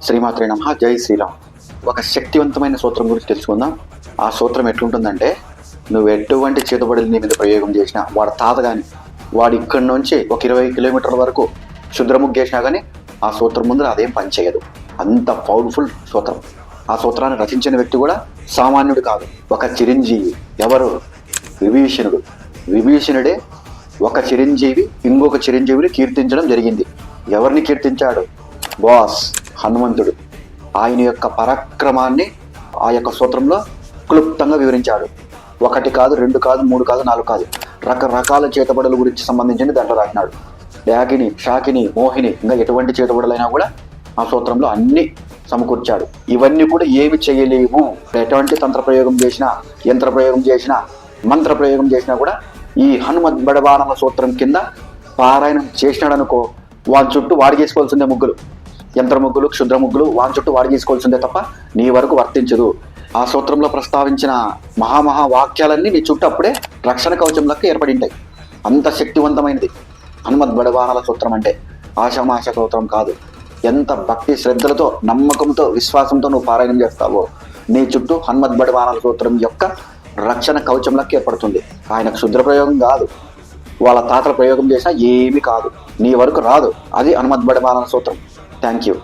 శ్రీమాత్రే నమః. జై శ్రీరామ్. ఒక శక్తివంతమైన సూత్రం గురించి తెలుసుకుందాం. ఆ సూత్రం ఎట్లుంటుందంటే, నువ్వు ఎటువంటి చేతుబడులు నీ మీద ప్రయోగం చేసినా, వాడు తాత కానీ వాడు ఇక్కడి నుంచి ఒక 20 కిలోమీటర్ల వరకు క్షుద్రముగ్గేసినా కానీ ఆ సూత్రం ముందు అదేం పనిచేయదు. అంత పవర్ఫుల్ సూత్రం. ఆ సూత్రాన్ని రచించిన వ్యక్తి కూడా సామాన్యుడు కాదు, ఒక చిరంజీవి. ఎవరు? విభీషణుడు. విభీషణుడే ఒక చిరంజీవి ఇంకొక చిరంజీవిని కీర్తించడం జరిగింది. ఎవరిని కీర్తించాడు? బాస్ హనుమంతుడు. ఆయన యొక్క పరాక్రమాన్ని ఆ యొక్క సూత్రంలో క్లుప్తంగా వివరించాడు. 1 కాదు, 2 కాదు, 3 కాదు, 4 కాదు, రకరకాల చేతబడుల గురించి సంబంధించిన దాంట్లో రాసినాడు. డాకిని, షాకిని, మోహిని, ఇంకా ఎటువంటి చేతబడులైనా కూడా ఆ సూత్రంలో అన్ని సమకూర్చాడు. ఇవన్నీ కూడా ఏమి చేయలేవు. ఎటువంటి తంత్ర ప్రయోగం చేసినా, యంత్ర ప్రయోగం చేసినా, మంత్ర ప్రయోగం చేసినా కూడా ఈ హనుమద్ బడబానల సూత్రం కింద పారాయణం చేసినాడనుకో, వాని చుట్టూ వాడి చేసుకోవాల్సిందే ముగ్గులు. యంత్ర ముగ్గులు, క్షుద్ర ముగ్గులు వాని చుట్టూ వాడి చేసుకోవాల్సిందే తప్ప నీ వరకు వర్తించదు. ఆ సూత్రంలో ప్రస్తావించిన మహామహా వాక్యాలన్నీ నీ చుట్టూ అప్పుడే రక్షణ కవచంలోకి ఏర్పడి ఉంటాయి. అంత శక్తివంతమైనది హనుమద్ బడబానల సూత్రం అంటే. ఆషామాష సూత్రం కాదు. ఎంత భక్తి శ్రద్ధలతో, నమ్మకంతో, విశ్వాసంతో నువ్వు పారాయణం చేస్తావో నీ చుట్టూ హనుమద్ బడబానల సూత్రం యొక్క రక్షణ కవచంలోకి ఏర్పడుతుంది. ఆయన క్షుద్ర ప్రయోగం కాదు, వాళ్ళ తాతల ప్రయోగం చేసినా ఏమీ కాదు, నీ వరకు రాదు. అది హనుమద్ బడబానల సూత్రం. Thank you.